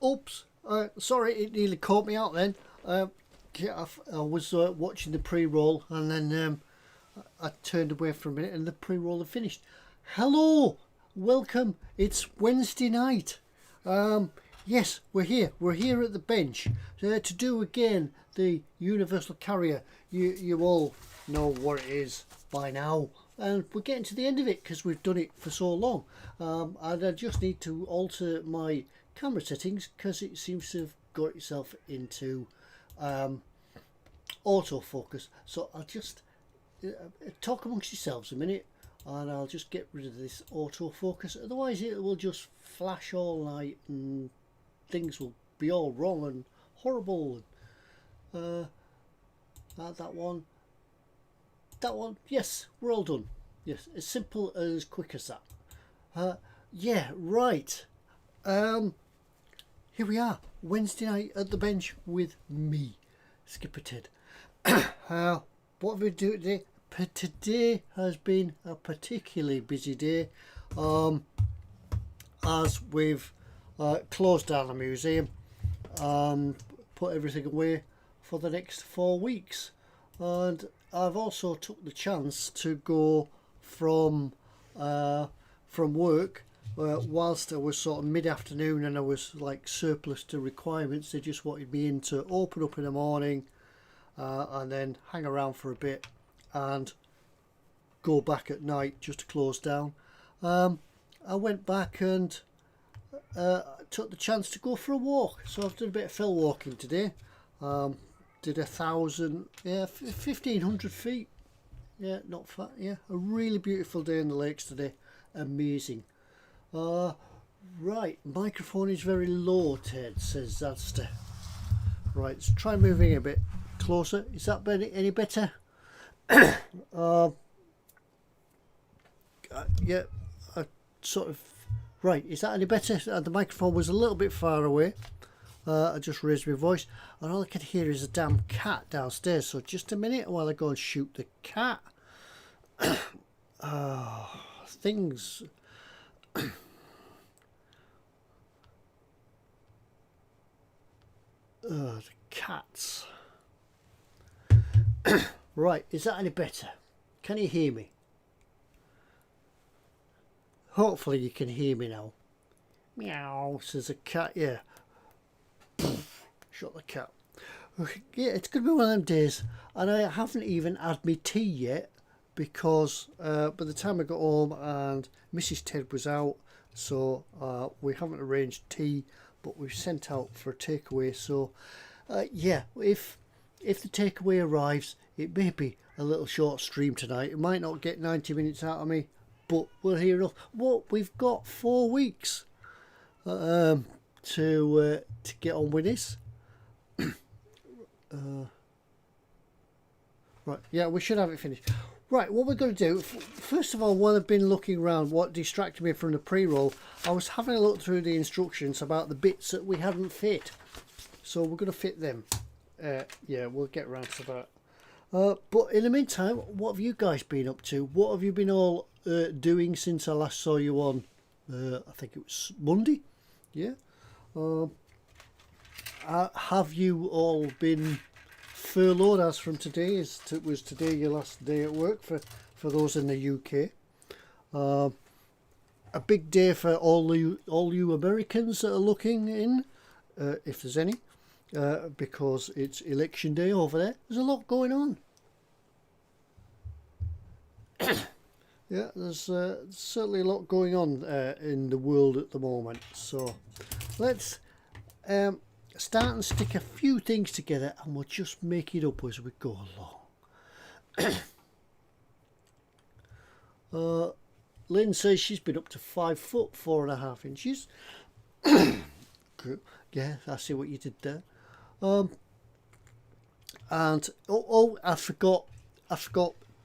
Oops, sorry, it nearly caught me out then. Yeah, I was watching the pre-roll and then I turned away for a minute and the pre-roll had finished. Hello, welcome. It's Wednesday night. Yes, we're here. We're here at the bench to do again the Universal Carrier. You all know what it is by now. And we're getting to the end of it because we've done it for so long. And I just need to alter my camera settings because it seems to have got itself into autofocus. So I'll just talk amongst yourselves a minute and I'll just get rid of this autofocus. Otherwise it will just flash all night and things will be all wrong and horrible. That one, yes, we're all done. Yes, as simple as quick as that. Yeah, right. Here we are, Wednesday night at the bench with me, Skipper Ted. What have we do today? Today has been a particularly busy day, as we've closed down the museum, put everything away for the next 4 weeks, and I've also took the chance to go from work whilst I was sort of mid-afternoon and I was like surplus to requirements. They just wanted me in to open up in the morning and then hang around for a bit and go back at night just to close down. I went back and took the chance to go for a walk, so I've done a bit of fill walking today. Did 1,500 feet. Yeah, not far. Yeah, a really beautiful day in the lakes today. Amazing. Right, microphone is very low, Ted, says Zadster. Right, let's try moving a bit closer. Is that any better? Yeah, sort of. Right, is that any better? The microphone was a little bit far away. I just raised my voice and all I can hear is a damn cat downstairs, so just a minute while I go and shoot the cat. Things the cats. Right, is that any better? Can you hear me? Hopefully you can hear me now. Meow, says a cat. Yeah. Shot the cat. Yeah, it's going to be one of them days, and I haven't even had my tea yet because by the time I got home and Mrs. Ted was out, so we haven't arranged tea, but we've sent out for a takeaway. So yeah, if the takeaway arrives, it may be a little short stream tonight. It might not get 90 minutes out of me, but we'll hear enough. What, we've got 4 weeks to get on with this. Right, yeah, we should have it finished. Right, what we're going to do, first of all, while I've been looking around, what distracted me from the pre-roll, I was having a look through the instructions about the bits that we hadn't fit. So we're going to fit them. Yeah, we'll get around to that. But in the meantime, what have you guys been up to? What have you been all doing since I last saw you on, I think it was Monday? Yeah. Have you all been furloughed as from today? Was today your last day at work for those in the UK? A big day for all you Americans that are looking in, if there's any, because it's election day over there. There's a lot going on. Yeah, there's certainly a lot going on in the world at the moment. So let's start and stick a few things together and we'll just make it up as we go along. Lynn says she's been up to 5 foot 4.5 inches. Good. Yeah, I see what you did there. And I forgot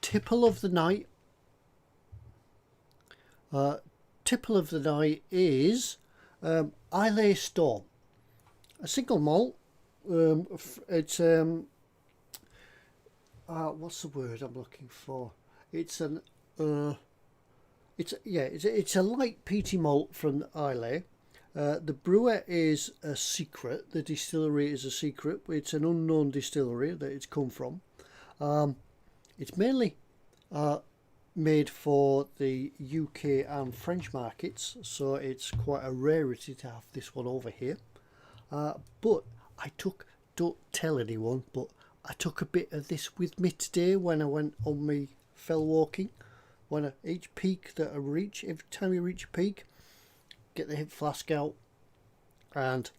tipple of the night. Tipple of the night is Islay Storm, a single malt. It's what's the word I'm looking for? It's an it's a light peaty malt from Islay. The brewer is a secret. The distillery is a secret. It's an unknown distillery that it's come from. It's mainly made for the UK and French markets, so it's quite a rarity to have this one over here. But I took, don't tell anyone, but I took a bit of this with me today when I went on my fell walking. Each peak that I reach, every time you reach a peak, get the hip flask out and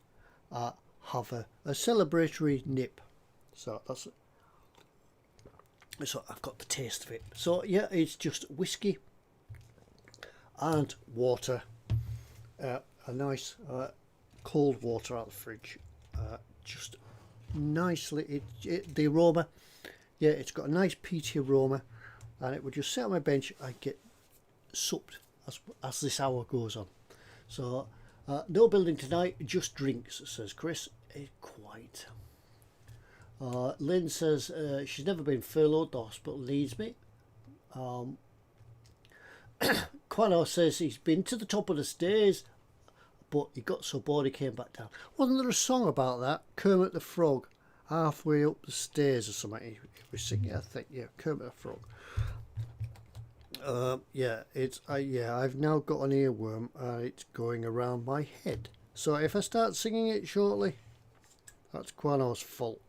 have a celebratory nip. So that's it. So I've got the taste of it. So yeah, it's just whiskey and water, a nice cold water out of the fridge, just nicely. The aroma, yeah, it's got a nice peaty aroma, and it would just sit on my bench. I get supped as this hour goes on. So no building tonight, just drinks, says Chris. Quite. Lynn says she's never been furloughed. The hospital needs me. Quano says he's been to the top of the stairs, but he got so bored he came back down. Wasn't there a song about that? Kermit the Frog, halfway up the stairs or something. He was singing, I think. Yeah, Kermit the Frog. Yeah, I've now got an earworm and it's going around my head. So if I start singing it shortly, that's Quano's fault.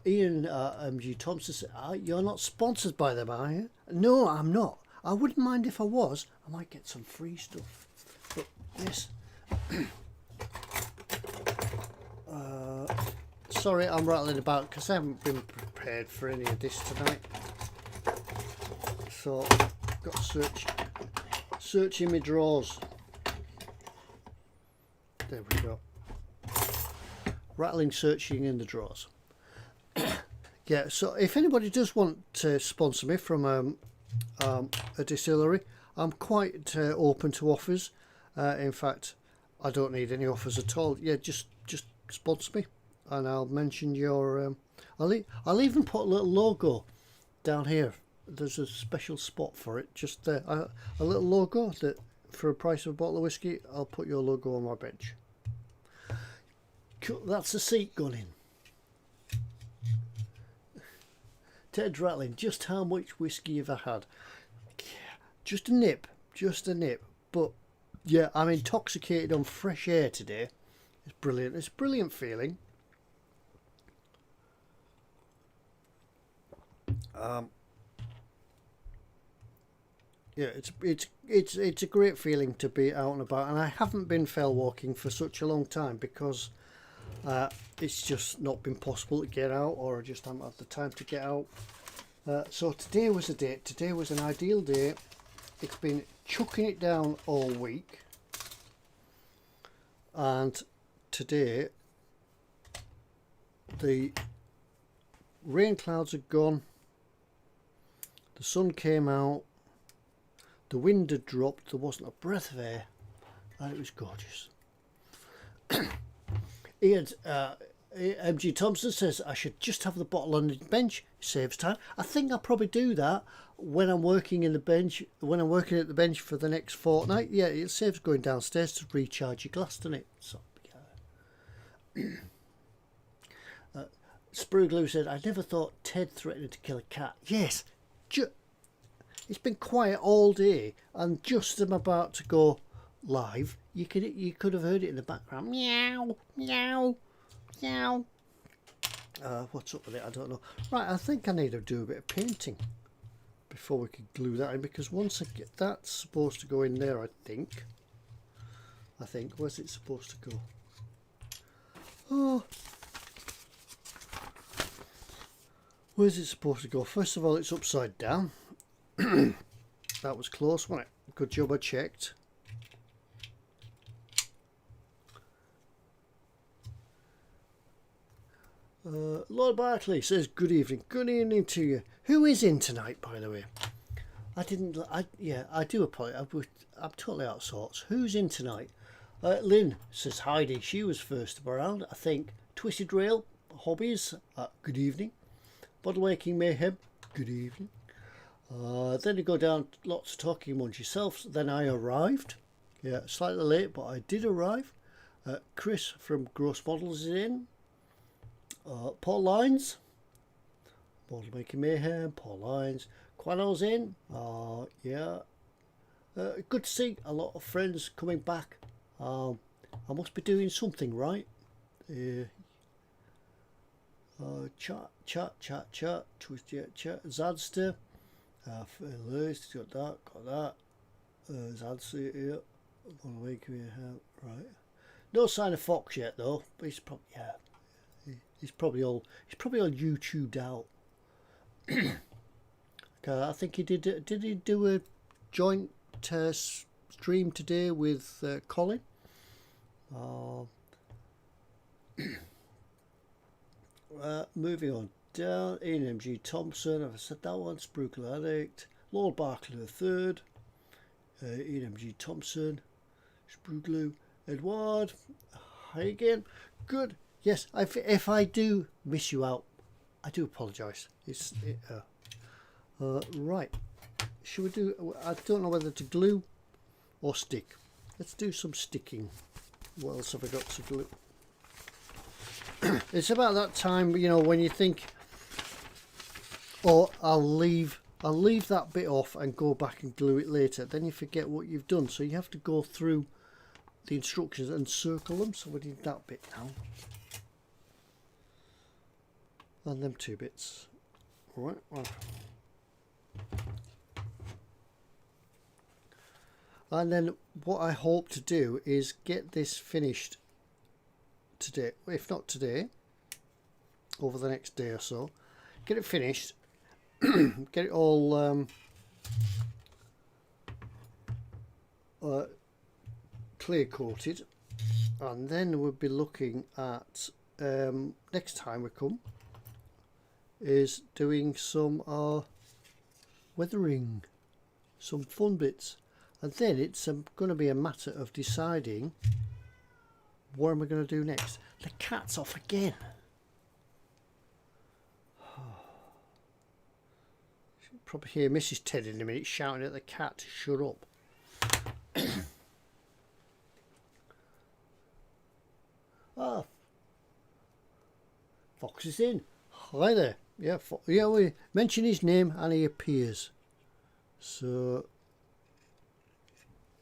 Ian MG Thompson said, you're not sponsored by them, are you? No, I'm not. I wouldn't mind if I was. I might get some free stuff. But yes. Sorry, I'm rattling about because I haven't been prepared for any of this tonight. So I've got to search in my drawers. There we go. Rattling, searching in the drawers. Yeah, so if anybody does want to sponsor me from a distillery, I'm quite open to offers. In fact, I don't need any offers at all. Yeah, just sponsor me, and I'll mention your. I'll even put a little logo down here. There's a special spot for it. Just there, a little logo that for a price of a bottle of whiskey, I'll put your logo on my bench. Cool, that's the seat gone in. Ted's rattling. Just how much whiskey have I had? Just a nip. But yeah, I'm intoxicated on fresh air today. It's brilliant. It's a brilliant feeling. Yeah, it's a great feeling to be out and about, and I haven't been fell walking for such a long time because it's just not been possible to get out, or I just haven't had the time to get out. So today was a day. Today was an ideal day. It's been chucking it down all week, and today the rain clouds are gone. The sun came out. The wind had dropped. There wasn't a breath of air, and it was gorgeous. MG Thompson says I should just have the bottle on the bench. It saves time. I think I'll probably do that when I'm working in the bench. When I'm working at the bench for the next fortnight. Yeah, it saves going downstairs to recharge your glass, doesn't it? So, yeah. Sprue said I never thought Ted threatened to kill a cat. Yes, it's been quiet all day, and just as I'm about to go live, you could have heard it in the background. Meow, meow, meow. What's up with it? I don't know. Right, I think I need to do a bit of painting before we can glue that in, because once I get that's supposed to go in there, I think. Where's it supposed to go? Oh, where's it supposed to go? First of all, it's upside down. That was close, wasn't it? Good job I checked. Lord Barclay says good evening. Good evening to you. Who is in tonight, by the way? I do apologize. I'm totally out of sorts. Who's in tonight? Lynn says Heidi. She was first around, I think. Twisted Rail Hobbies. Good evening. Bottle Waking Mayhem. Good evening. Then you go down, lots of talking amongst yourselves. Then I arrived. Yeah, slightly late, but I did arrive. Chris from Gross Models is in. Paul Lines. Model Making Mayhem. Paul Lines. Quano's in. Yeah. Good to see a lot of friends coming back. I must be doing something right. Chat. Twist chat. Zadster. Lewis got that. Zadster here. Model Making Mayhem. Right. No sign of Fox yet though. But he's probably all YouTubed out. I think he did. Did he do a joint stream today with Colin? Moving on down. Ian M.G. Thompson. I've said that one. Spruikle Addict. Lord Barkley III. Ian M.G. Thompson. Spruikle. Edward. Hi again. Good. Yes. If I do miss you out, I do apologise. Right. Should we do? I don't know whether to glue or stick. Let's do some sticking. What else have I got to glue? It's about that time, you know, when you think, oh, I'll leave that bit off and go back and glue it later. Then you forget what you've done, so you have to go through the instructions and circle them. So we did that bit now, and them two bits. All right. Well. And then what I hope to do is get this finished today, if not today, over the next day or so. Get it finished, get it all clear coated, and then we'll be looking at next time we come is doing some weathering, some fun bits. And then it's going to be a matter of deciding what am I going to do next. The cat's off again. You'll probably hear Mrs. Ted in a minute shouting at the cat to shut up. Fox is in. Hi there. Yeah, we mention his name and he appears. So...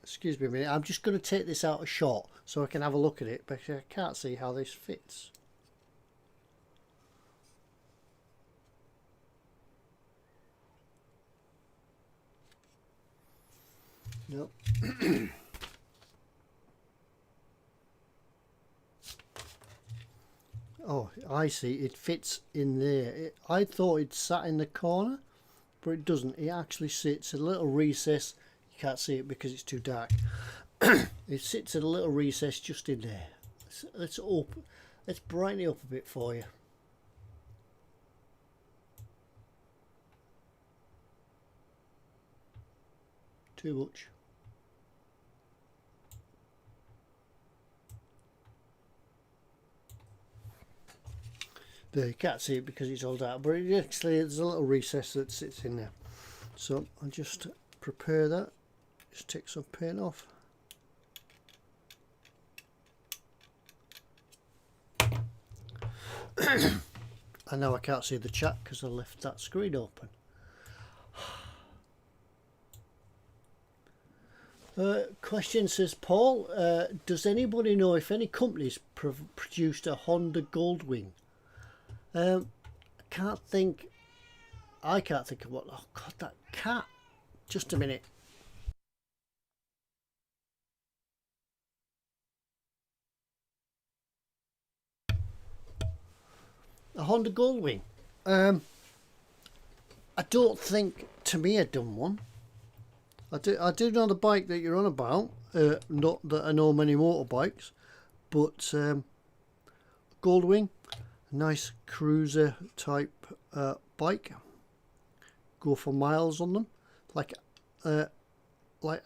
excuse me a minute, I'm just going to take this out of shot so I can have a look at it, but I can't see how this fits. Nope. Oh, I see, it fits in there. I thought it sat in the corner, but it doesn't. It actually sits in a little recess. Can't see it because it's too dark. It sits in a little recess just in there. Let's brighten it up a bit for you. Too much. There, you can't see it because it's all dark, but actually there's a little recess that sits in there. So I'll just prepare that. Just take some paint off. And now I can't see the chat because I left that screen open. Question says Paul, does anybody know if any companies produced a Honda Goldwing? I can't think of what. Oh god, that cat. Just a minute. A Honda Goldwing. I don't think Tamiya done one. I do know the bike that you're on about. Not that I know many motorbikes, but Goldwing, nice cruiser type bike. Go for miles on them, like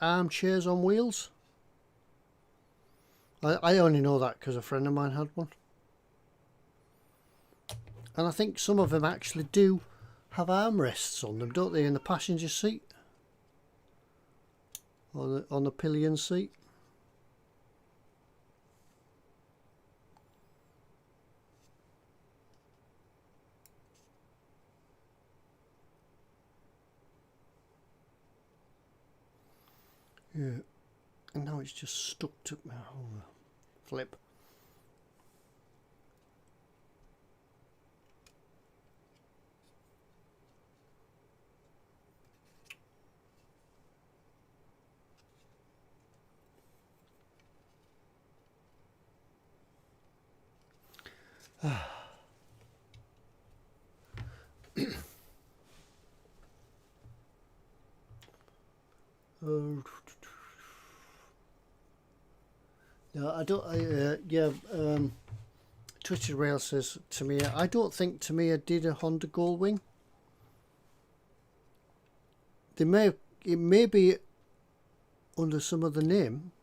armchairs on wheels. I only know that because a friend of mine had one. And I think some of them actually do have armrests on them, don't they, in the passenger seat? On the pillion seat. Yeah, and now it's just stuck to my flip. No, I don't. Twitter Rail says Tamiya. I don't think Tamiya did a Honda Goldwing. They may. It may be under some other name,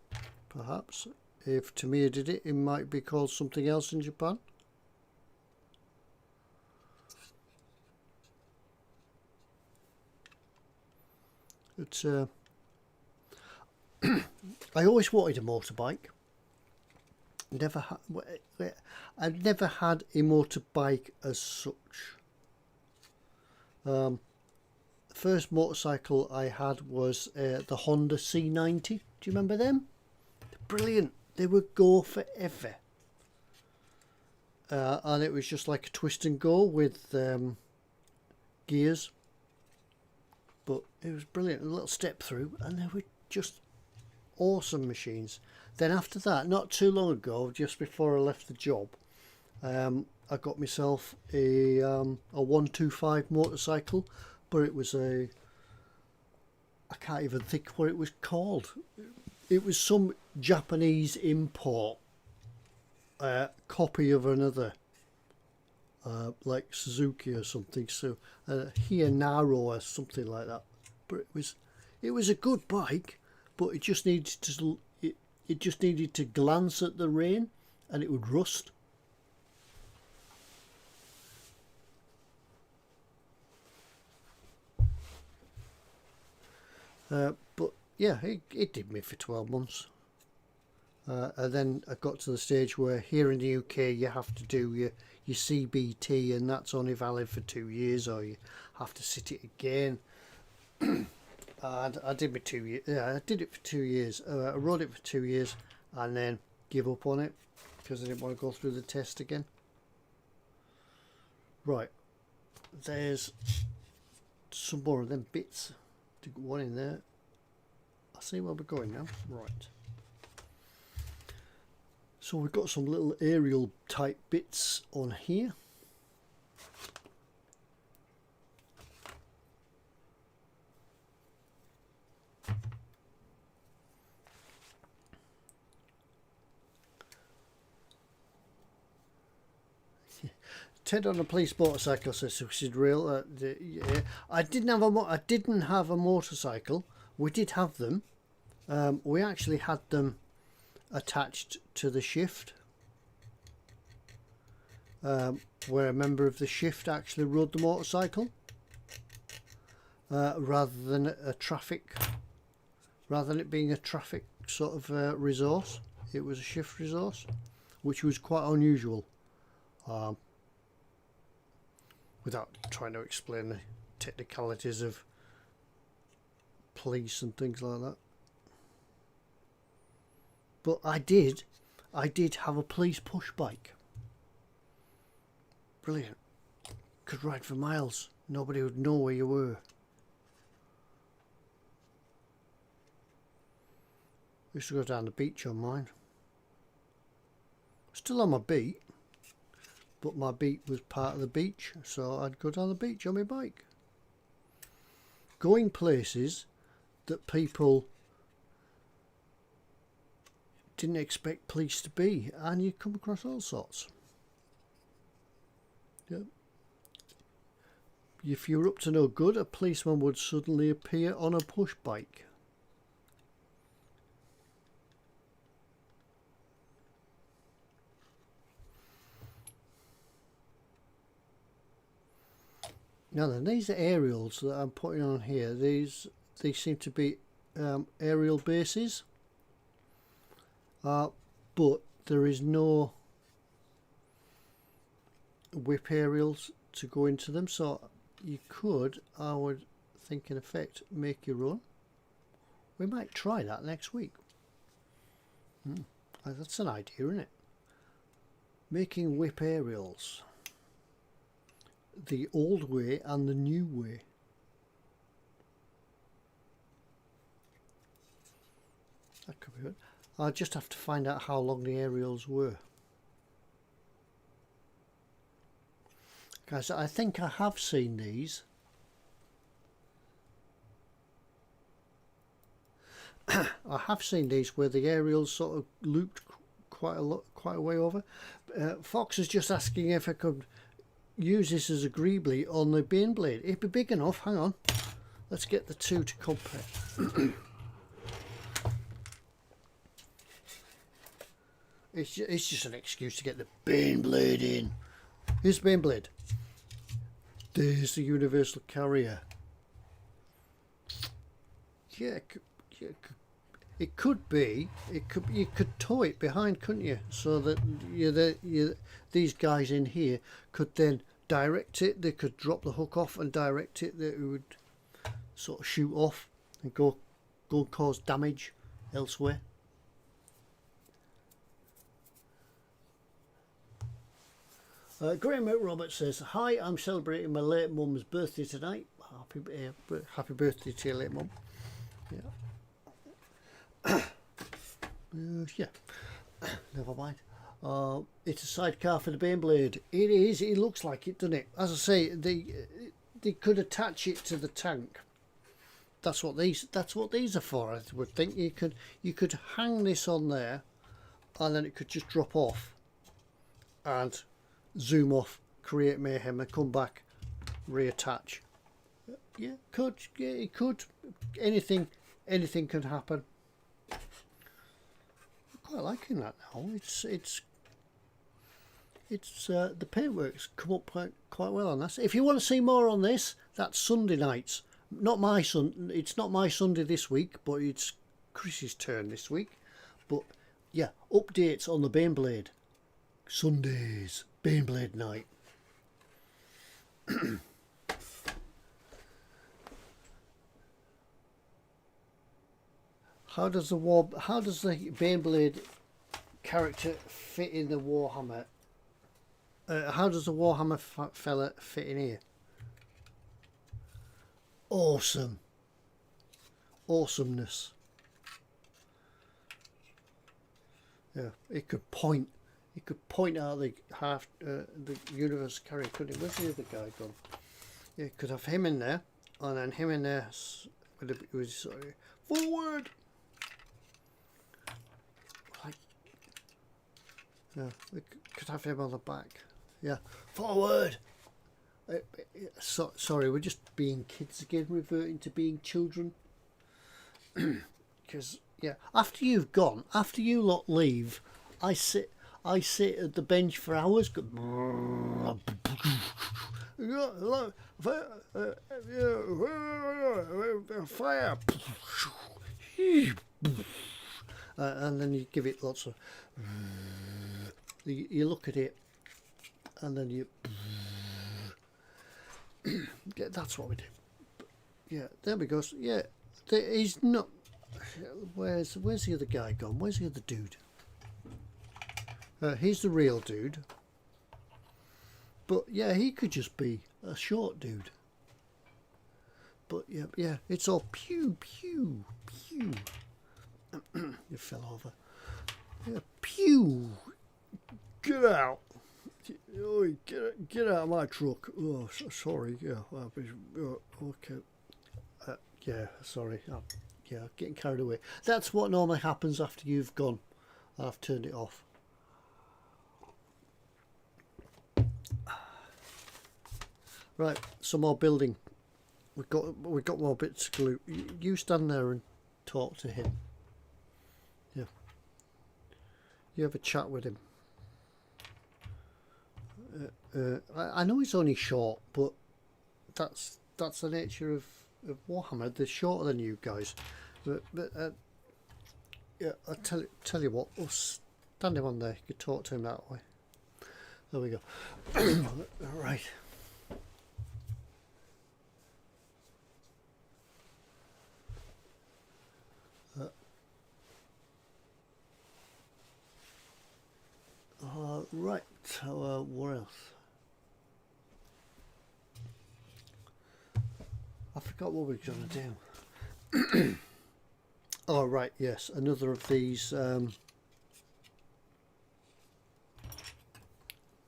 perhaps. If Tamiya did it, it might be called something else in Japan. It's. I always wanted a motorbike. I've never had a motorbike as such. The first motorcycle I had was the Honda C90. Do you remember them? Brilliant. They would go forever. And it was just like a twist and go with gears. But it was brilliant. A little step through, and they were just awesome machines. Then after that, not too long ago, just before I left the job, I got myself a 125 motorcycle, but it was I can't even think what it was called. It was some Japanese import copy of another, like Suzuki or something. So Hianaro or something like that. But it was a good bike, but it just needed to. It just needed to glance at the rain and it would rust. But yeah, it did me for 12 months. And then I got to the stage where here in the UK you have to do your CBT, and that's only valid for 2 years, or you have to sit it again. And I did my 2 years. Yeah, I did it for 2 years. I rode it for 2 years and then give up on it because I didn't want to go through the test again. Right, there's some more of them bits to go on in there. I see where we're going now. Right. So we've got some little aerial type bits on here. Ted on a police motorcycle, says Suicide Rail. Yeah. I didn't have a motorcycle. We did have them. We actually had them attached to the shift, where a member of the shift actually rode the motorcycle, rather than it being a traffic sort of resource. It was a shift resource, which was quite unusual. Without trying to explain the technicalities of police and things like that. But I did have a police push bike. Brilliant. Could ride for miles. Nobody would know where you were. Used to go down the beach on mine. Still on my beat, but my beat was part of the beach, so I'd go down the beach on my bike. Going places that people didn't expect police to be, and you come across all sorts. Yeah. If you were up to no good, a policeman would suddenly appear on a push bike. Now then, these are aerials that I'm putting on here. These seem to be aerial bases, but there is no whip aerials to go into them, so you could, I would think, in effect, make your own. We might try that next week. That's an idea, isn't it? Making whip aerials, the old way and the new way. That could be good. I'll just have to find out how long the aerials were. Guys, I think I have seen these. I have seen these where the aerials sort of looped quite a way over. Fox is just asking if I could use this as a greebly on the bane blade. It'd be big enough. Hang on, let's get the two to compare. It's just an excuse to get the bane blade in. Here's the bane blade. There's the universal carrier. Yeah, it could be. You could tow it behind, couldn't you? So that these guys in here could then direct it. They could drop the hook off and direct it. That it would sort of shoot off and go and cause damage elsewhere. Graham Roberts says, "Hi, I'm celebrating my late mum's birthday tonight. Happy birthday to your late mum." Yeah. Yeah. Never mind. It's a sidecar for the bane blade. It is. It looks like it, doesn't it? As I say, they could attach it to the tank. That's what these are for. I would think you could hang this on there, and then it could just drop off, and zoom off, create mayhem, and come back, reattach. Yeah, it could. Anything could happen. I'm quite liking that now. It's the paintwork's come up quite well on that. If you want to see more on this, that's Sunday nights. It's not my Sunday this week, but it's Chris's turn this week. But yeah, updates on the bane blade. Sundays, bane blade night. How does the bane blade character fit in the Warhammer? How does the Warhammer fella fit in here? Awesome. Awesomeness. Yeah, it could point out the universe carrier, couldn't it? Where's the other guy gone? Yeah, it could have him in there, and then him in there with sorry, forward. Like, yeah, we could have him on the back. Yeah, forward. Sorry, we're just being kids again, reverting to being children. Because yeah, after you lot leave, I sit at the bench for hours. Fire. And then you give it lots of. You look at it, and then you. Yeah, that's what we do. Yeah, there we go. Yeah, he's not. Where's the other guy gone? Where's the other dude? He's the real dude. But yeah, he could just be a short dude. But yeah, it's all pew pew pew. You fell over. Yeah, pew. Get out. Get out of my truck. Oh, sorry. Yeah, okay. Yeah, sorry. Yeah, getting carried away. That's what normally happens after you've gone. I've turned it off. Right, some more building. We've got more bits to glue. You stand there and talk to him. Yeah. You have a chat with him. I know he's only short, but that's the nature of Warhammer. They're shorter than you guys, but yeah, I tell you what, we'll stand him on there. You could talk to him that way. There we go. Right. Right. What else? I forgot what we were going to do. Oh, right. Yes, another of these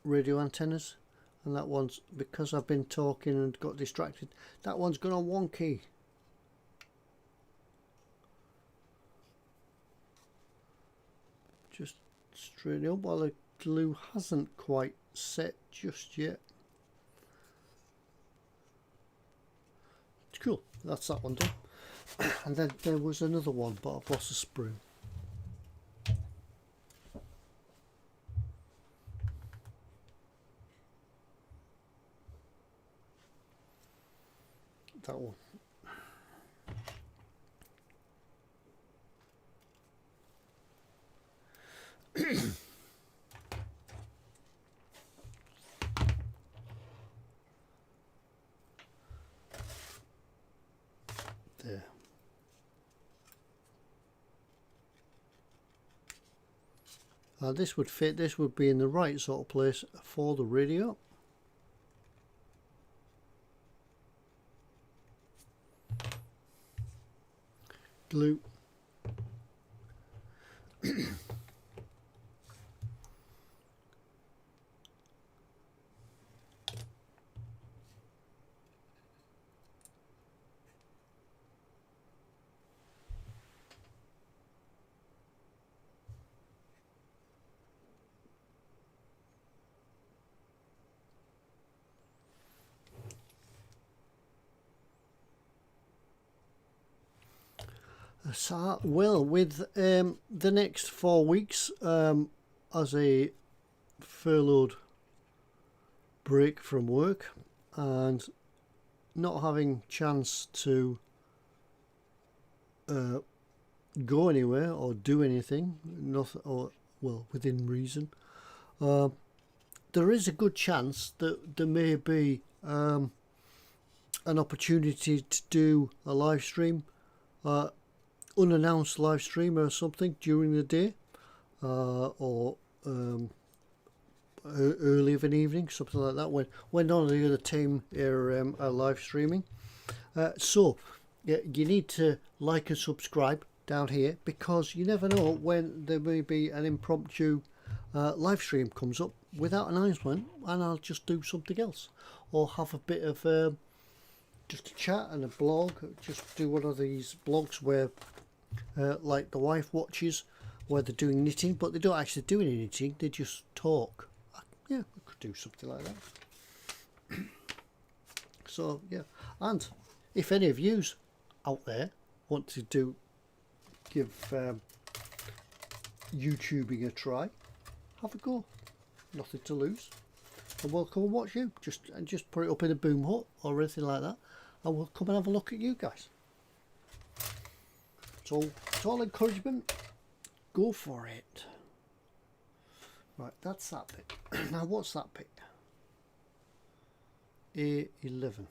radio antennas, and that one's, because I've been talking and got distracted, that one's gone on one key. Just straighten up while the glue hasn't quite set just yet. It's cool. That's that one done. And then there was another one, but I've lost a sprue. That one. There. This would fit. This would be in the right sort of place for the radio. Glue. So, well, with the next 4 weeks as a furloughed break from work and not having chance to go anywhere or do anything, nothing, or well, within reason, there is a good chance that there may be an opportunity to do a live stream, unannounced live stream or something during the day, or early of an evening, something like that, when none of the other team are live streaming. So yeah, you need to like and subscribe down here, because you never know when there may be an impromptu live stream comes up without announcement, and I'll just do something else, or have a bit of just a chat and a blog. Just do one of these blogs where like the wife watches, where they're doing knitting, but they don't actually do any knitting, they just talk. Yeah, we could do something like that. So yeah, and if any of yous out there want to give YouTubing a try, have a go. Nothing to lose, and we'll come and watch you. Just put it up in a boom hut or anything like that, and we'll come and have a look at you guys. So it's all encouragement. Go for it. Right, that's that bit. Now what's that bit? A11.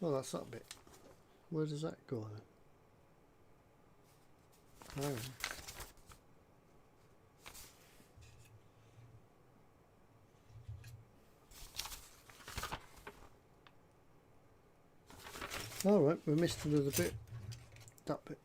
Oh, that's that bit. Where does that go then? Alright, we missed another bit. That bit.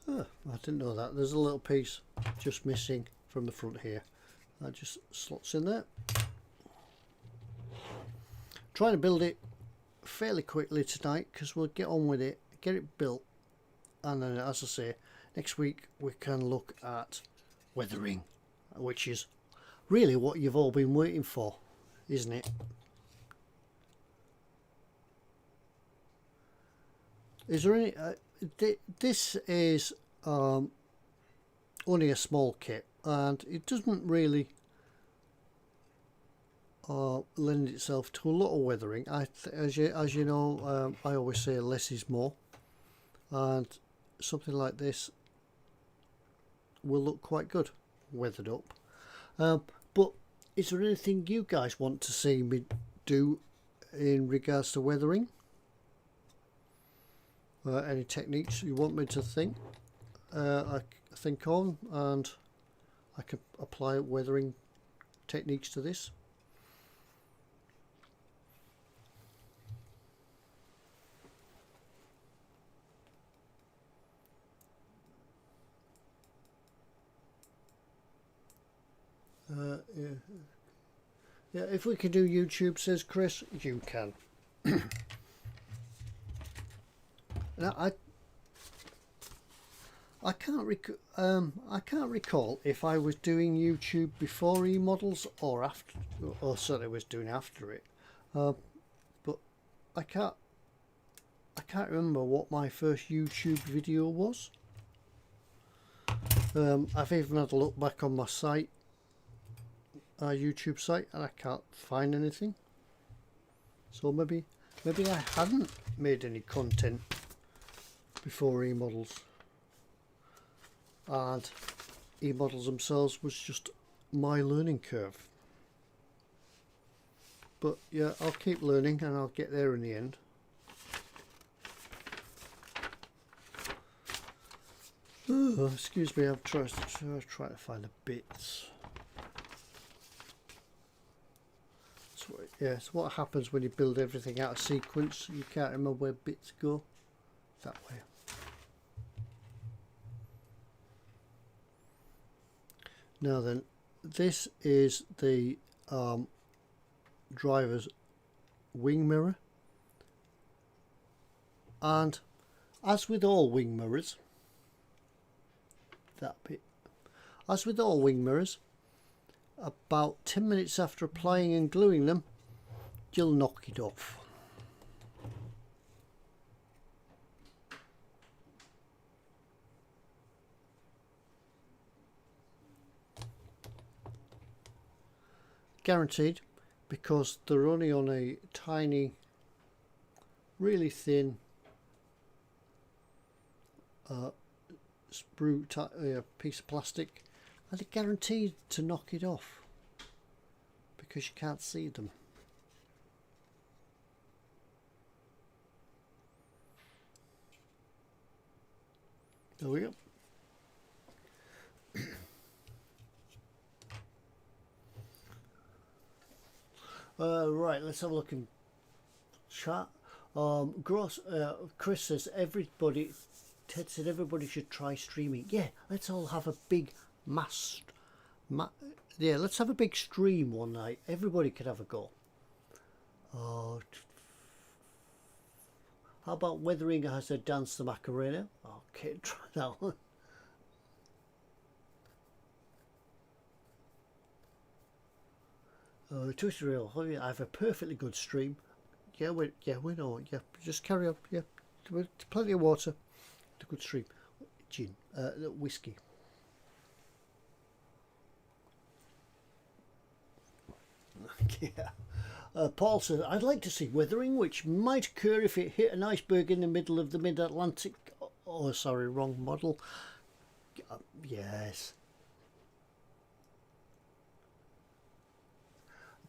Oh, I didn't know that. There's a little piece just missing from the front here. That just slots in there. Trying to build it fairly quickly tonight, because we'll get on with it, get it built, and then, as I say, next week we can look at weathering, which is really what you've all been waiting for, isn't it? Is there any this is only a small kit, and it doesn't really lend itself to a lot of weathering. As you know, I always say less is more, and something like this will look quite good weathered up. But is there anything you guys want to see me do in regards to weathering? Any techniques you want me to think on, and I can apply weathering techniques to this. Yeah, if we can do YouTube, says Chris, you can. Now I can't recall if I was doing YouTube before E-models or after, or certainly was doing after it. But I can't remember what my first YouTube video was. I've even had a look back on my site, YouTube site, and I can't find anything. So maybe I hadn't made any content before E-models, and E-models themselves was just my learning curve. But yeah, I'll keep learning and I'll get there in the end. Oh, excuse me, I'm trying to find the bits. It's what happens when you build everything out of sequence. You can't remember where bits go. That way. Now then, this is the driver's wing mirror, and as with all wing mirrors, about 10 minutes after applying and gluing them, you'll knock it off. Guaranteed, because they're only on a tiny, really thin piece of plastic, and they're guaranteed to knock it off because you can't see them. There we go. Right, let's have a look in chat. Chris says Ted said everybody should try streaming. Yeah, let's all have a big let's have a big stream one night. Everybody could have a go. How about weathering as I dance the Macarena? Okay, try that one. Tutorial. I have a perfectly good stream. Yeah, we know. Yeah, just carry on. Yeah, plenty of water. A good stream. Gin, whiskey. Yeah. Paul says, I'd like to see weathering, which might occur if it hit an iceberg in the middle of the mid-Atlantic. Oh, sorry, wrong model. Yes.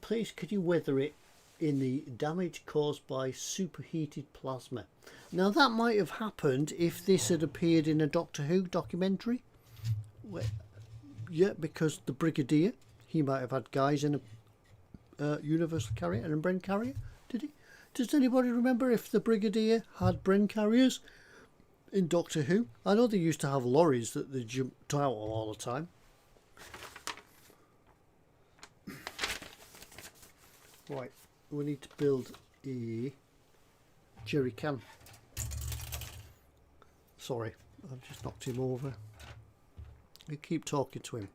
Please, could you weather it in the damage caused by superheated plasma? Now, that might have happened if this had appeared in a Doctor Who documentary. Yeah, because the Brigadier, he might have had guys in a Universal carrier and a Bren carrier, did he? Does anybody remember if the Brigadier had Bren carriers in Doctor Who? I know they used to have lorries that they jumped out of all the time. Right, we need to build a jerry can. Sorry, I've just knocked him over. You keep talking to him.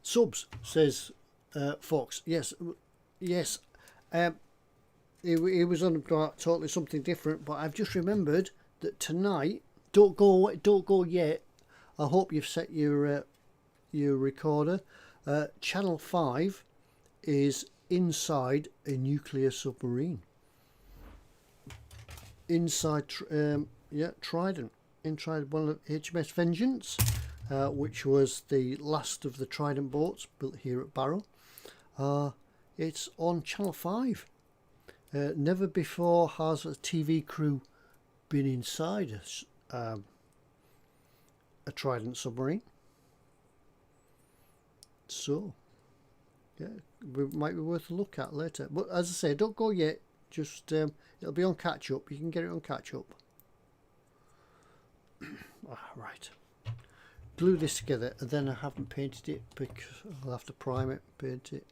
Subs, says Fox. Yes, yes. It was on about totally something different, but I've just remembered that tonight. Don't go yet. I hope you've set your recorder. Channel 5 is inside a nuclear submarine. Inside, Trident. Inside one of HMS Vengeance, which was the last of the Trident boats built here at Barrow. It's on Channel 5. Never before has a TV crew been inside a Trident submarine. So, yeah, it might be worth a look at later. But as I say, don't go yet. Just it'll be on catch up. You can get it on catch up. Right. Glue this together, and then I haven't painted it because I'll have to prime it, paint it.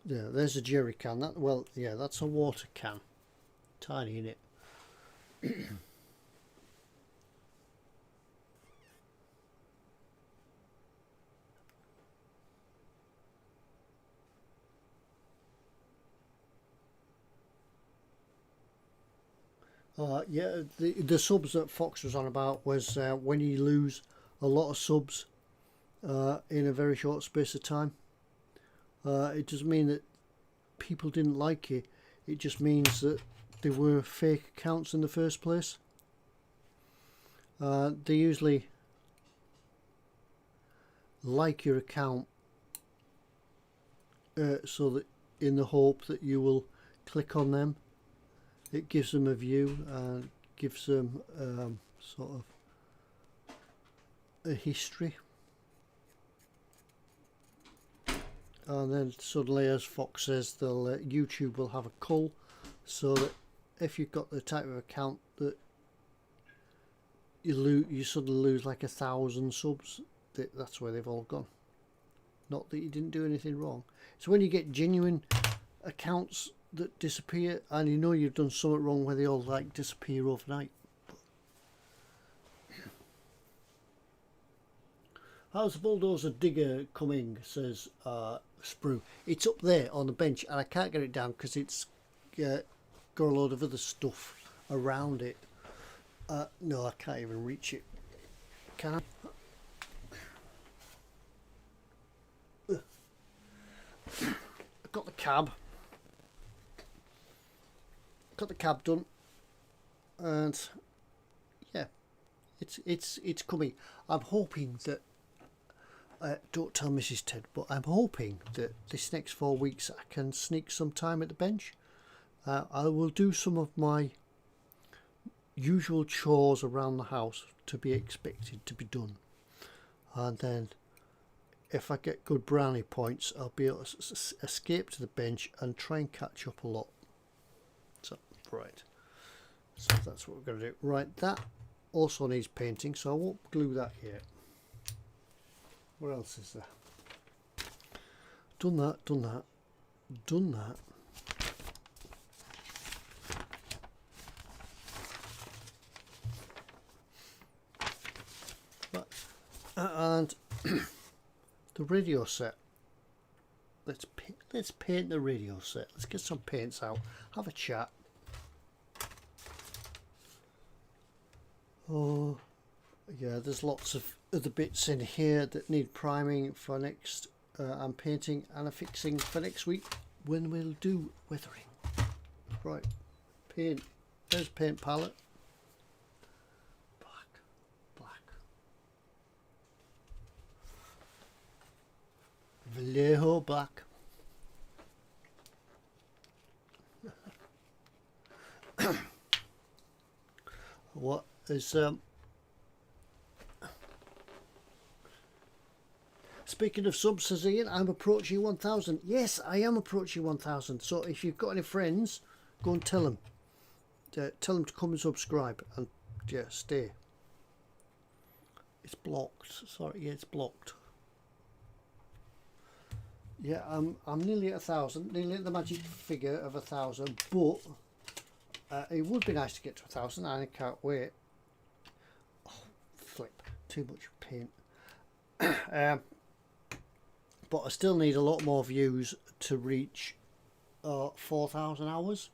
Yeah, there's a jerry can. That's a water can. Tiny in it. Yeah, the subs that Fox was on about was when you lose a lot of subs in a very short space of time. It doesn't mean that people didn't like you. It just means that they were fake accounts in the first place. They usually like your account so that in the hope that you will click on them. It gives them a view and gives them sort of a history. And then suddenly, as Fox says, YouTube will have a cull, so that if you've got the type of account that you suddenly lose like 1,000 subs, that's where they've all gone. Not that you didn't do anything wrong. So when you get genuine accounts that disappear, and you know you've done something wrong, where they all like disappear overnight. How's the bulldozer digger coming, says Sprue. It's up there on the bench and I can't get it down because it's got a load of other stuff around it. No, I can't even reach it. Can I? I've got the cab. Got the cab done, and yeah, it's coming. I'm hoping that don't tell Mrs. Ted, but I'm hoping that this next 4 weeks I can sneak some time at the bench. I will do some of my usual chores around the house to be expected to be done, and then if I get good brownie points, I'll be able to escape to the bench and try and catch up a lot. So right, so that's what we're going to do. Right, that also needs painting, so I won't glue that yet. What else is there? Done that, done that, done that. Right. And the radio set. Let's paint the radio set. Let's get some paints out. Have a chat. Oh, yeah. There's lots of other bits in here that need priming for next. And painting and affixing for next week when we'll do weathering. Right, paint. There's paint palette. Black, black. Vallejo black. What is speaking of subs, says Ian, I'm approaching 1,000. Yes, I am approaching 1,000. So if you've got any friends, go and tell them. Tell them to come and subscribe and yeah, stay. It's blocked. Sorry, yeah, it's blocked. Yeah, I'm nearly at 1,000, nearly at the magic figure of 1,000, but it would be nice to get to 1,000, and I can't wait. Oh, flip, too much paint. But I still need a lot more views to reach 4,000 hours.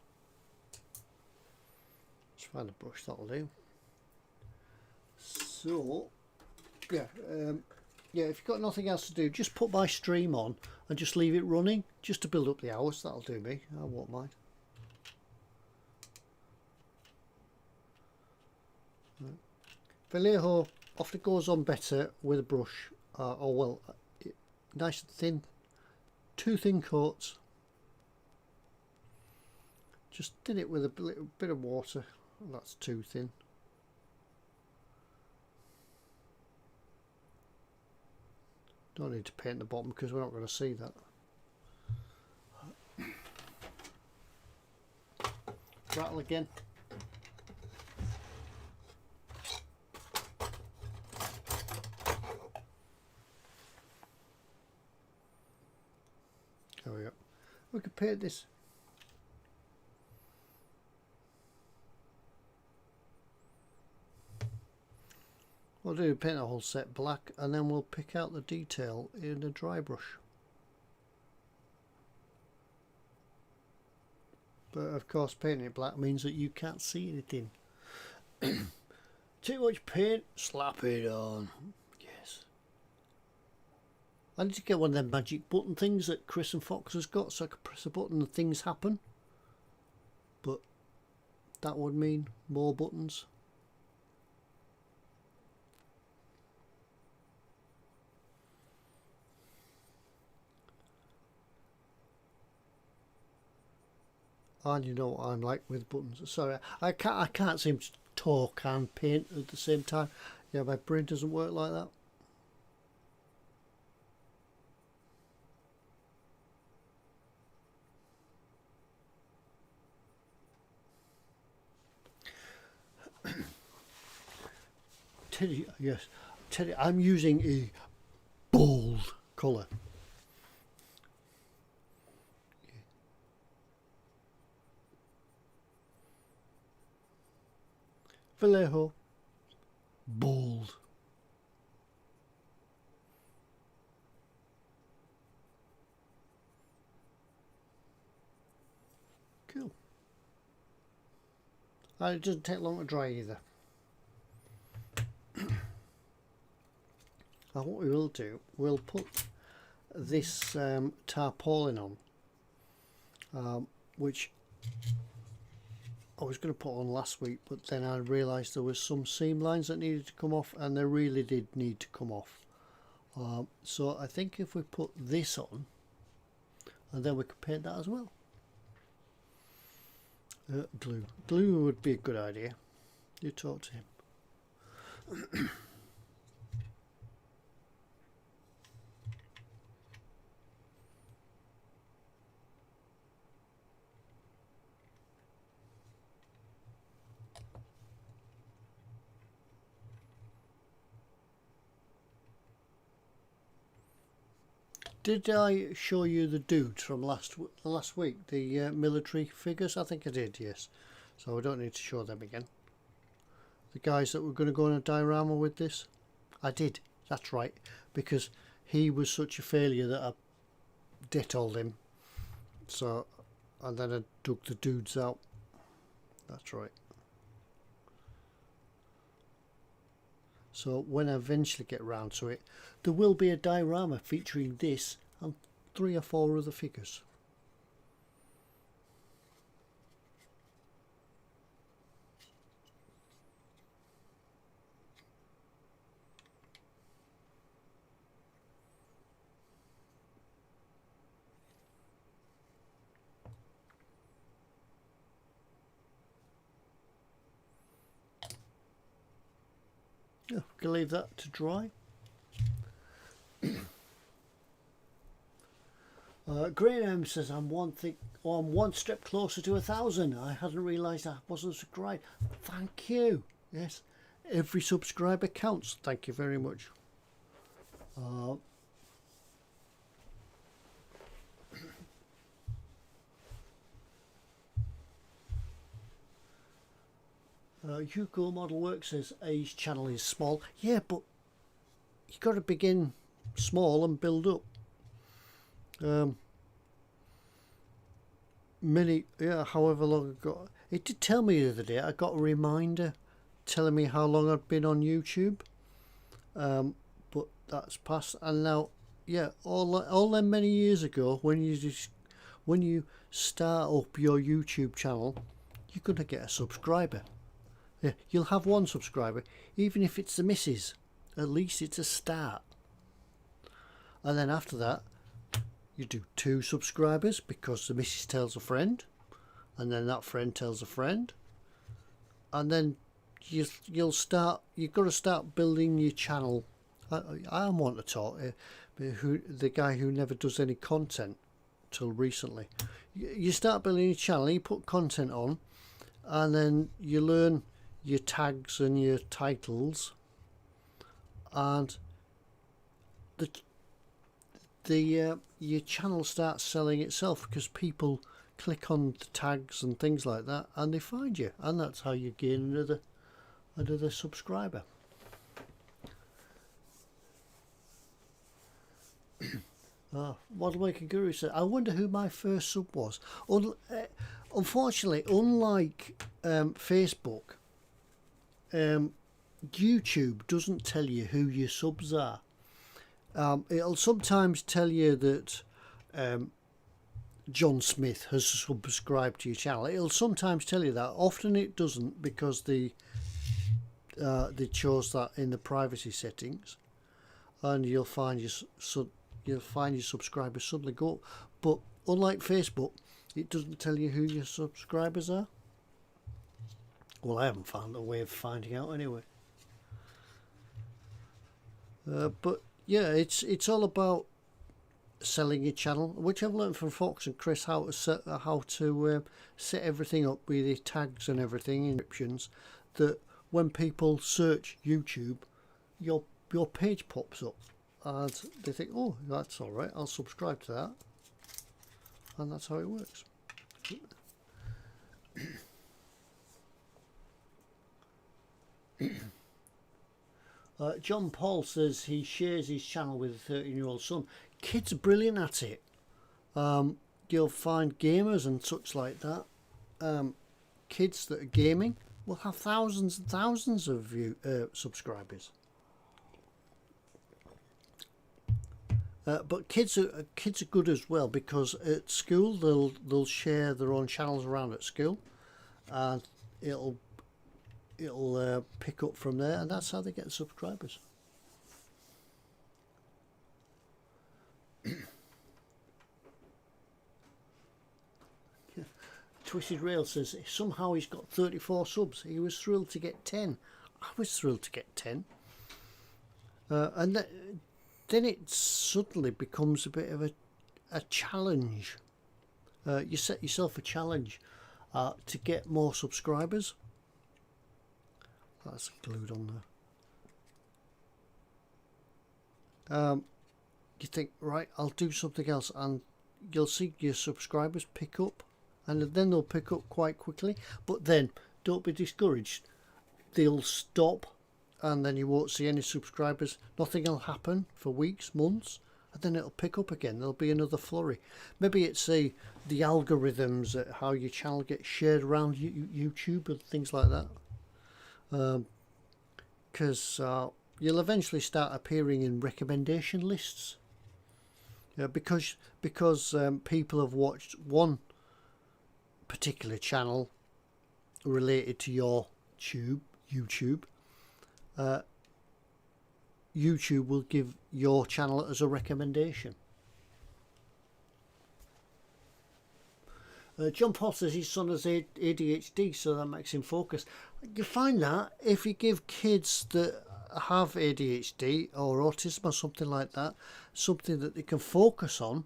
Let's find a brush, that'll do. So, yeah, yeah, if you've got nothing else to do, just put my stream on and just leave it running, just to build up the hours. That'll do me, I won't mind. Right. Vallejo often goes on better with a brush, or well, nice and thin, 2 thin coats. Just did it with a little bit of water, that's too thin. Don't need to paint the bottom because we're not going to see that. Rattle again. There we go. We could paint this. We'll do paint the whole set black, and then we'll pick out the detail in a dry brush. But of course painting it black means that you can't see anything. Too much paint, slap it on. Yes. I need to get one of them magic button things that Chris and Fox has got, so I can press a button and things happen. But that would mean more buttons. And you know what I'm like with buttons. Sorry, I can't seem to talk and paint at the same time. Yeah, my brain doesn't work like that. Teddy, yes, Teddy, I'm using a bold colour. Vallejo, bold. Cool. And it doesn't take long to dry either. Now what we will do, we'll put this tarpaulin on, which I was going to put on last week, but then I realised there was some seam lines that needed to come off, and they really did need to come off. So I think if we put this on, and then we could paint that as well. Glue would be a good idea. You talk to him. Did I show you the dudes from last week, the military figures? I think I did, yes. So I don't need to show them again. The guys that were going to go on a diorama with this? I did, that's right. Because he was such a failure that I detolled him. So, and then I dug the dudes out. That's right. So when I eventually get round to it, there will be a diorama featuring this and 3 or 4 other figures. Yeah, we can leave that to dry. Graham says I'm one step closer to 1,000. I hadn't realised I wasn't subscribed. Thank you. Yes, every subscriber counts. Thank you very much. Hugo Model Work says his channel is small. Yeah, but you got to begin small and build up. However long ago. It did tell me the other day, I got a reminder telling me how long I'd been on YouTube. But that's passed, and now, yeah, all them many years ago, when you start up your YouTube channel, you're gonna get a subscriber. Yeah, you'll have one subscriber, even if it's the missus. At least it's a start. And then after that, you do 2 subscribers because the missus tells a friend, and then that friend tells a friend, and then you've got to start building your channel. I want to talk the guy who never does any content till recently. You start building your channel, you put content on, and then you learn your tags and your titles, and your channel starts selling itself because people click on the tags and things like that, and they find you, and that's how you gain another subscriber. Model Maker Guru said, I wonder who my first sub was. Unfortunately, unlike Facebook, YouTube doesn't tell you who your subs are. It'll sometimes tell you that John Smith has subscribed to your channel. It'll sometimes tell you that. Often it doesn't, because they chose that in the privacy settings, and you'll find your subscribers suddenly go up. But unlike Facebook, it doesn't tell you who your subscribers are. Well, I haven't found a way of finding out anyway. But yeah, it's all about selling your channel, which I've learned from Fox and Chris, how to set everything up with your tags and everything, inscriptions, that when people search YouTube, your page pops up, and they think, oh, that's all right, I'll subscribe to that, and that's how it works. John Paul says he shares his channel with a 13-year-old son. Kids are brilliant at it. You'll find gamers and such like that. Kids that are gaming will have thousands and thousands of subscribers. But kids are good as well, because at school they'll share their own channels around at school, and it'll pick up from there, and that's how they get subscribers. Twisted Rail says somehow he's got 34 subs. He was thrilled to get 10. I was thrilled to get 10. And then it suddenly becomes a bit of a challenge. You set yourself a challenge to get more subscribers. That's glued on there. You think, right, I'll do something else, and you'll see your subscribers pick up, and then they'll pick up quite quickly. But then don't be discouraged, they'll stop, and then you won't see any subscribers. Nothing will happen for weeks, months, and then it'll pick up again. There'll be another flurry. Maybe it's the algorithms, how your channel gets shared around YouTube and things like that. Because you'll eventually start appearing in recommendation lists, because people have watched one particular channel related to your YouTube. YouTube will give your channel as a recommendation. John Paul says his son has ADHD, so that makes him focus. You find that if you give kids that have ADHD or autism or something like that, something that they can focus on,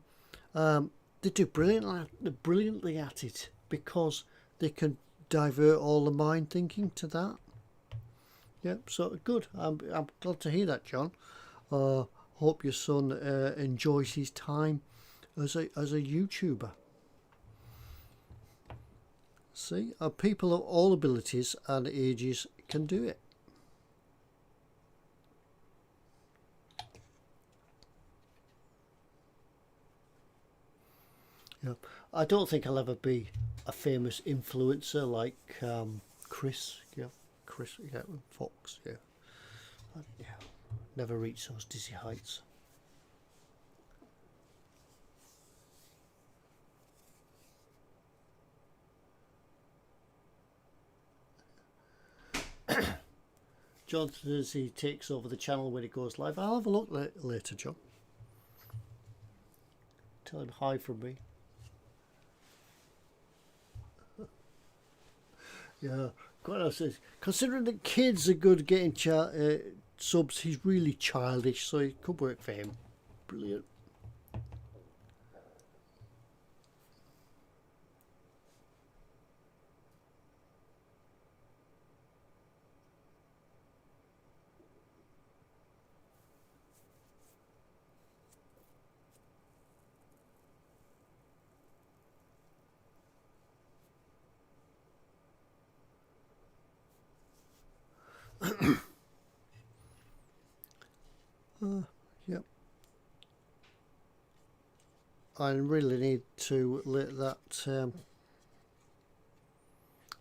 they do brilliantly at it, because they can divert all the mind thinking to that. Yep, so good. I'm glad to hear that, John. Hope your son enjoys his time as a YouTuber. See, people of all abilities and ages can do it. Yeah, I don't think I'll ever be a famous influencer like Chris. Yeah, Chris. Yeah, Fox. Yeah, yeah. Never reach those dizzy heights. John says he takes over the channel when he goes live. I'll have a look later, John. Tell him hi from me. Yeah, quite honestly, considering that kids are good getting subs, he's really childish, so it could work for him. Brilliant. Yep. I really need to let that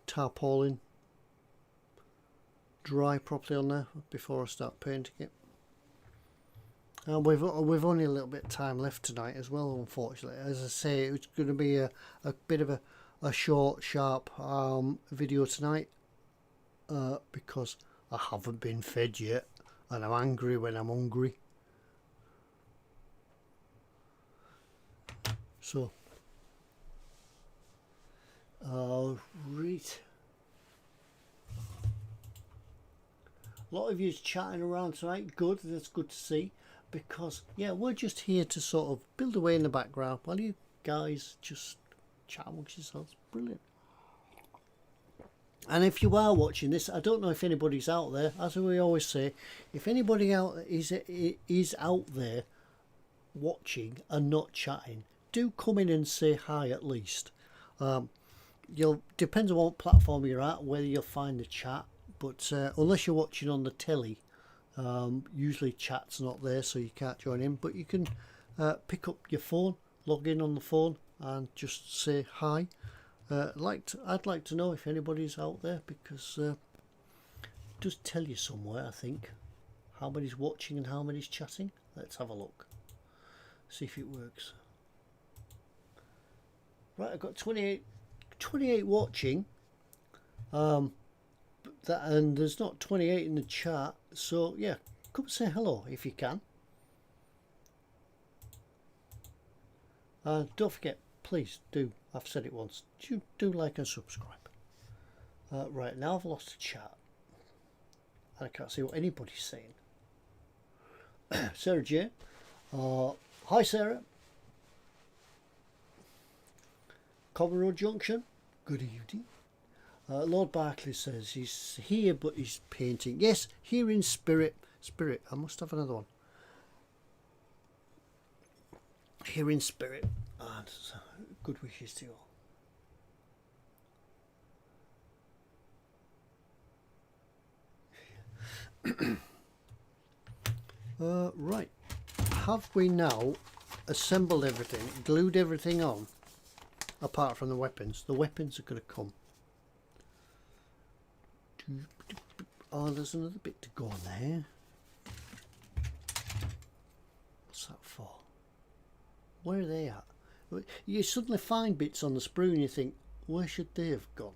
tarpaulin dry properly on there before I start painting it. And we've only a little bit of time left tonight as well, unfortunately. As I say, it's going to be a bit of a short, sharp video tonight because I haven't been fed yet and I'm angry when I'm hungry. So, right. A lot of you's chatting around tonight. Good, that's good to see. Because, yeah, we're just here to sort of build away in the background while you guys just chat amongst yourselves. Brilliant. And if you are watching this, I don't know if anybody's out there. As we always say, if anybody out is out there watching and not chatting, do come in and say hi at least. Depends on what platform you're at, whether you'll find the chat. But unless you're watching on the telly, usually chat's not there, so you can't join in. But you can pick up your phone, log in on the phone, and just say hi. I'd like to know if anybody's out there, because it does tell you somewhere, I think, how many's watching and how many's chatting. Let's have a look, see if it works. Right, I've got 28 watching. And there's not 28 in the chat, so yeah, come say hello if you can. Don't forget, please do, I've said it once, do like and subscribe. Right, now I've lost the chat and I can't see what anybody's saying. Sarah J. Hi Sarah. Common Road Junction, good evening. Lord Barclay says he's here but he's painting. Yes, here in spirit. Spirit, I must have another one. Here in spirit. And good wishes to you all. Right. Have we now assembled everything, glued everything on, apart from the weapons? The weapons are going to come. Oh, there's another bit to go on there. What's that for? Where are they at? You suddenly find bits on the sprue and you think, where should they have gone?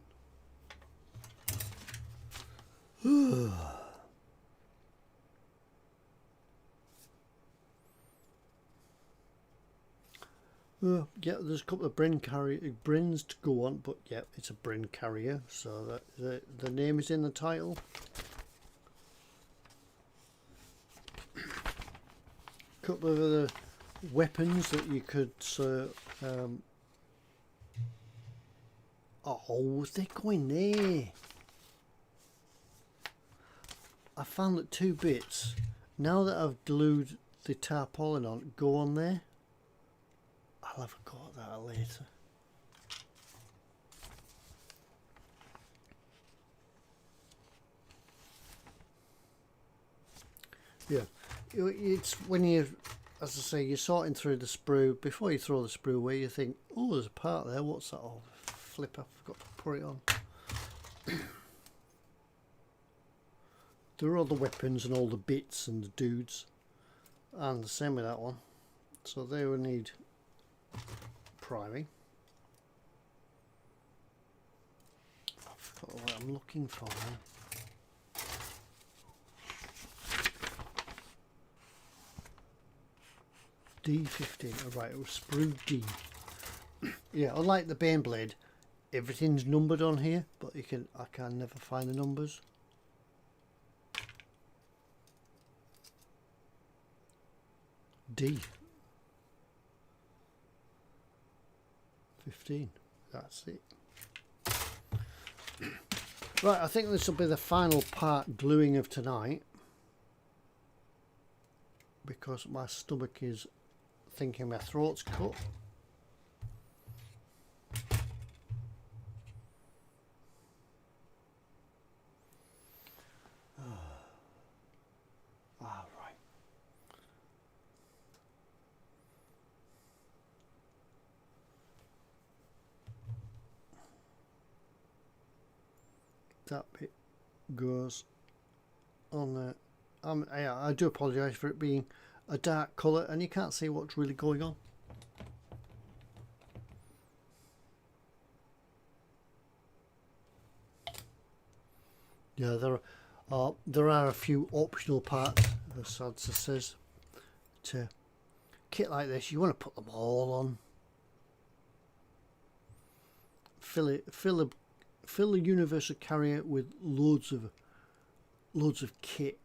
Yeah, there's a couple of Brens to go on, but yeah, it's a Bren carrier, so that the name is in the title. Couple of other weapons that you could oh, they going there? I found that 2 bits, now that I've glued the tarpaulin on, go on there. I'll have a go at that later. Yeah, it's when you, as I say, you're sorting through the sprue. Before you throw the sprue away, you think, oh, there's a part there. What's that? Oh, flip! I forgot to put it on. There are all the weapons and all the bits and the dudes, and the same with that one. So they will need priming. I forgot what I'm looking for now. D15. Oh, right, it was sprue D. Yeah, unlike the Bane blade, everything's numbered on here, but I can never find the numbers. D 15. That's it. Right, I think this will be the final part gluing of tonight, because my stomach is thinking my throat's cut. Right. That bit goes on there. I do apologise for it being a dark colour and you can't see what's really going on. Yeah, there are a few optional parts, as Sadza says. To kit like this, you want to put them all on. Fill the Universal carrier with loads of kit.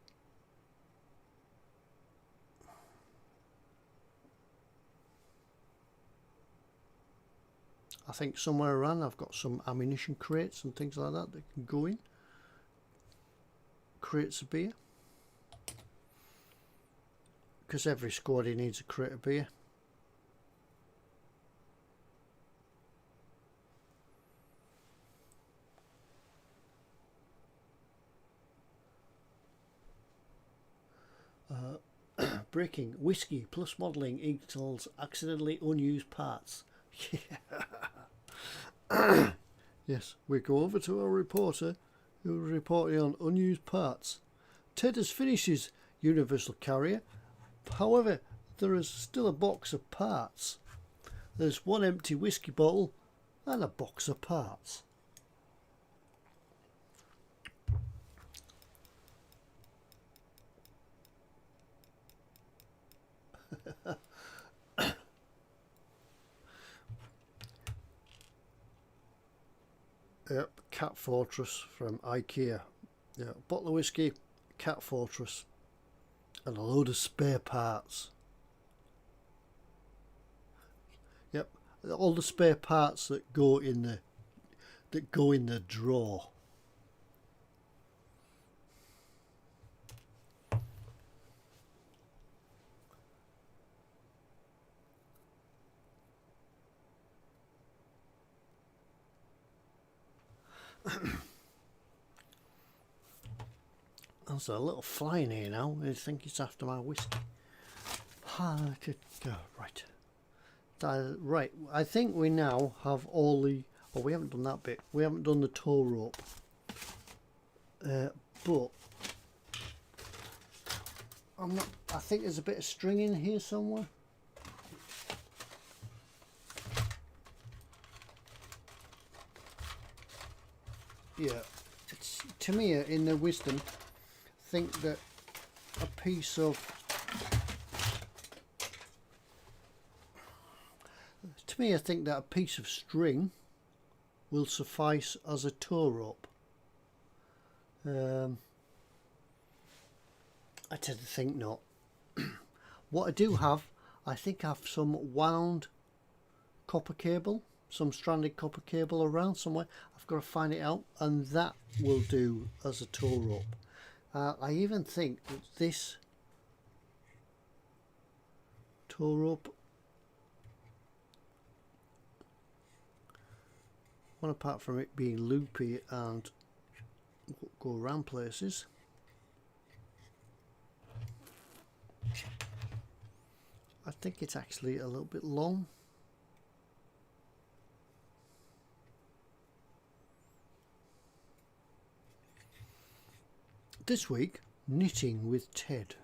I think somewhere around I've got some ammunition crates and things like that can go in. Crates of beer, because every squaddy needs a crate of beer. Breaking whiskey plus modelling equals accidentally unused parts. Yeah. Yes, we go over to our reporter who is reporting on unused parts. Ted has finished his Universal carrier. However, there is still a box of parts. There's one empty whiskey bottle and a box of parts. Yep, Cat Fortress from IKEA. Yeah, bottle of whiskey, Cat Fortress, and a load of spare parts. Yep, all the spare parts that go in the drawer. There's a little fly in here now. I think it's after my whiskey. Right. Right. I think we now have all the... Oh, we haven't done that bit. We haven't done the tow rope. But... I think there's a bit of string in here somewhere. Yeah. It's Tamiya in their wisdom think that a piece of... To me, I think that a piece of string will suffice as a tow rope. I tend to think not. What I do have, I think I have some wound copper cable, some stranded copper cable around somewhere. I've got to find it out, and that will do as a tow rope. I even think that this tow rope, well, apart from it being loopy and go around places, I think it's actually a little bit long. This week, knitting with Ted.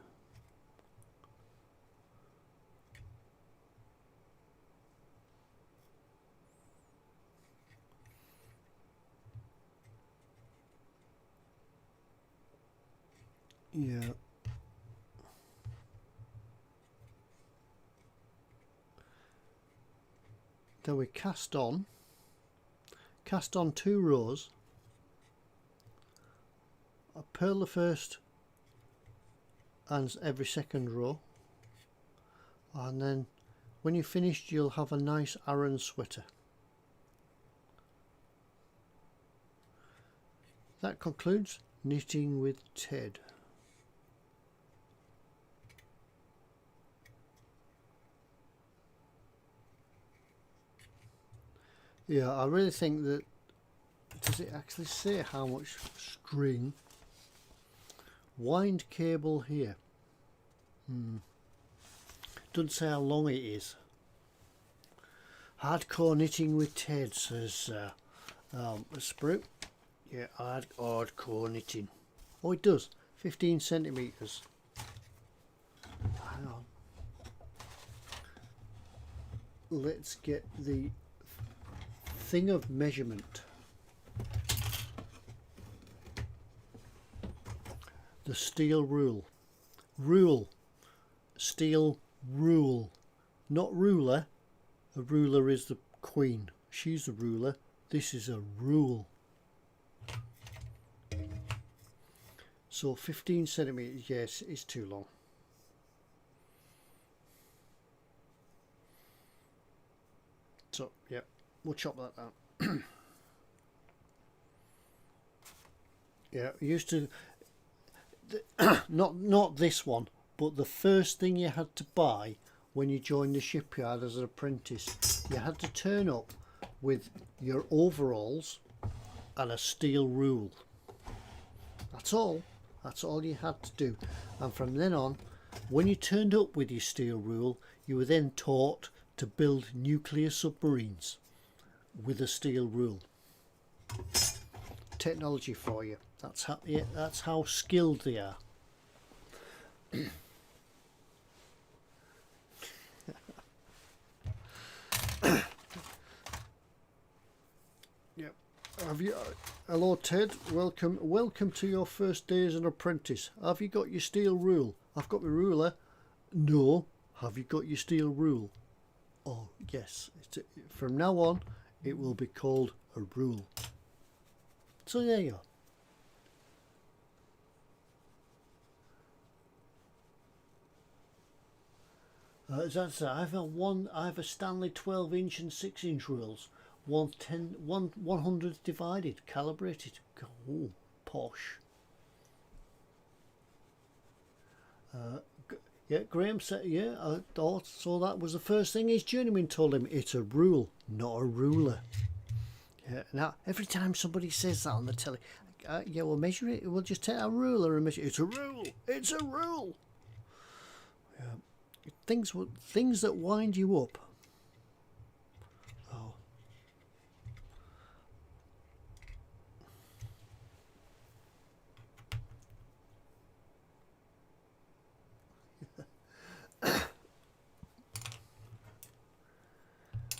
Yeah. Then we cast on 2 rows, I purl the first and every second row, and then when you're finished you'll have a nice Aran sweater. That concludes knitting with Ted. Yeah, I really think that, does it actually say how much string? Wind cable here. Doesn't say how long it is. Hardcore knitting with Ted, says Sprue. Yeah, hardcore knitting. Oh, it does. 15 centimetres. Hang on. Let's get the thing of measurement. The steel rule. Steel rule. Not ruler. A ruler is the queen. She's the ruler. This is a rule. So 15 centimetres, yes, is too long. So, yeah, we'll chop that down. Yeah, used to, not this one, but the first thing you had to buy when you joined the shipyard as an apprentice, you had to turn up with your overalls and a steel rule. That's all you had to do. And from then on, when you turned up with your steel rule, you were then taught to build nuclear submarines with a steel rule. Technology for you. That's how, yeah, that's how skilled they are. Yep. Have you? Hello, Ted. Welcome to your first day as an apprentice. Have you got your steel rule? I've got my ruler. No. Have you got your steel rule? Oh yes. From now on, it will be called a rule. So there you are. I have a Stanley 12-inch and 6-inch rules. 100 divided, calibrated. Oh, posh. Yeah, Graham said, yeah, I thought so. That was the first thing his journeyman told him. It's a rule, not a ruler. Yeah. Now, every time somebody says that on the telly, yeah, we'll measure it. We'll just take a ruler and measure it. It's a rule. It's a rule. Yeah. Things that wind you up. Oh.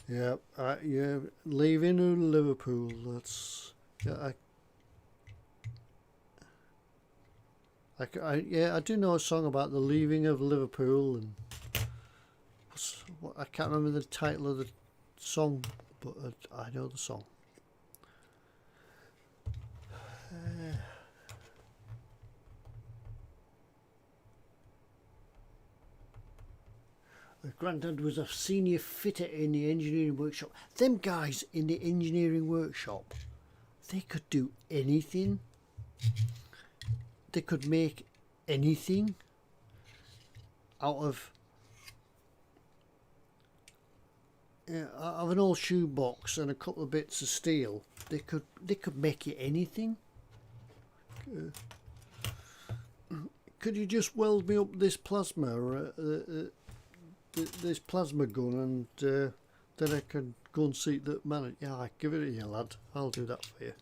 Yeah, yeah, leaving Liverpool. That's yeah. I do know a song about the leaving of Liverpool, and I can't remember the title of the song, but I know the song. Granddad was a senior fitter in the engineering workshop. Them guys in the engineering workshop, they could do anything. They could make anything out of an old shoebox and a couple of bits of steel. They could make you anything. Could you just weld me up this plasma? this plasma gun, and then I can go and see the man. Yeah, give it here, lad. I'll do that for you.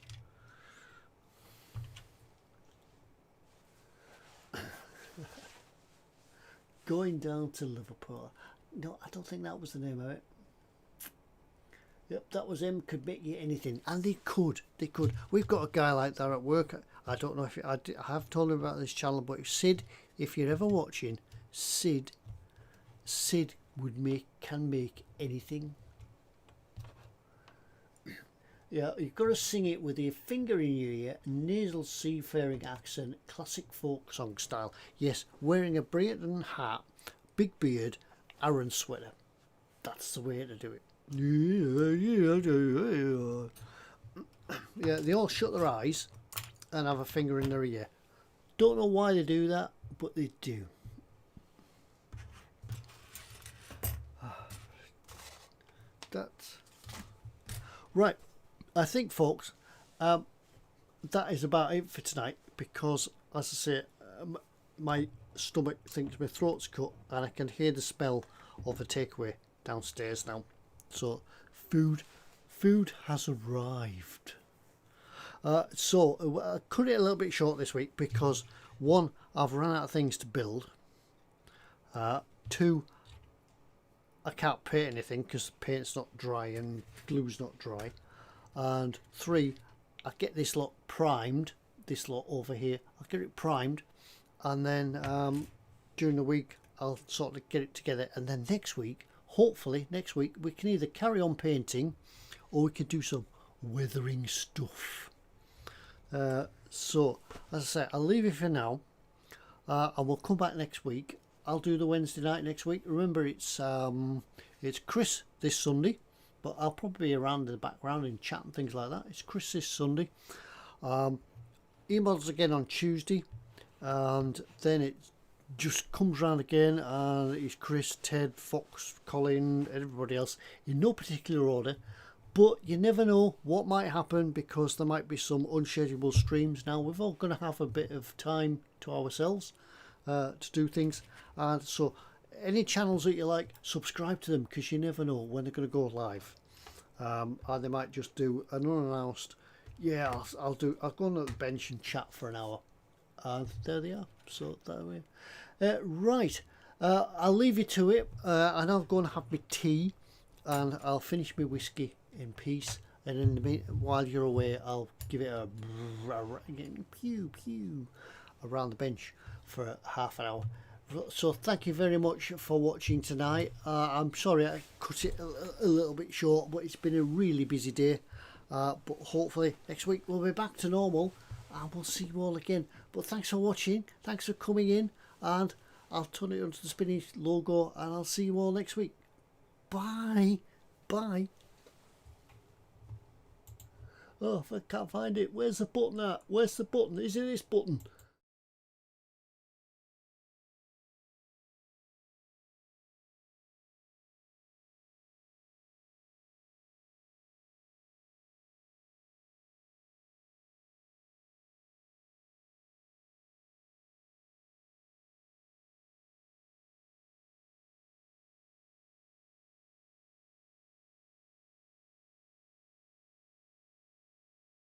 Going down to Liverpool. No, I don't think that was the name of it. Yep, that was him. Could make you anything, and they could. We've got a guy like that at work. I don't know if I have told him about this channel, but Sid, if you're ever watching, Sid can make anything. Yeah, you've got to sing it with your finger in your ear, nasal seafaring accent, classic folk song style. Yes, wearing a Brayton hat, big beard, Aaron sweater. That's the way to do it. Yeah, they all shut their eyes and have a finger in their ear. Don't know why they do that, but they do. That's right. I think, folks, that is about it for tonight, because, as I say, my stomach thinks my throat's cut and I can hear the smell of a takeaway downstairs now. So food has arrived. So I cut it a little bit short this week because, one, I've run out of things to build. Two, I can't paint anything because the paint's not dry and glue's not dry. And three, I get this lot primed, this lot over here, I'll get it primed, and then during the week I'll sort of get it together, and then next week, hopefully next week, we can either carry on painting or we could do some weathering stuff. So as I say, I'll leave it for now, and we'll come back next week. I'll do the Wednesday night next week. Remember, it's Chris this Sunday, but I'll probably be around in the background and chat and things like that. It's Chris this Sunday. Emails again on Tuesday, and then it just comes round again, and it's Chris, Ted, Fox, Colin, everybody else in no particular order. But you never know what might happen, because there might be some unscheduled streams. Now we're all going to have a bit of time to ourselves to do things, and so any channels that you like, subscribe to them, because you never know when they're going to go live. And they might just do an unannounced, yeah, I'll go on the bench and chat for an hour, and there they are. So there we right, I'll leave you to it, and I'll go and have my tea, and I'll finish my whiskey in peace, and in the meantime, while you're away, I'll give it a pew pew around the bench for half an hour. So thank you very much for watching tonight. I'm sorry I cut it a little bit short, but it's been a really busy day, but hopefully next week we'll be back to normal and we'll see you all again. But thanks for watching, thanks for coming in, and I'll turn it onto the Spinach logo, and I'll see you all next week. Bye. Oh, I can't find it. Where's the button at? Where's the button? Is it this button?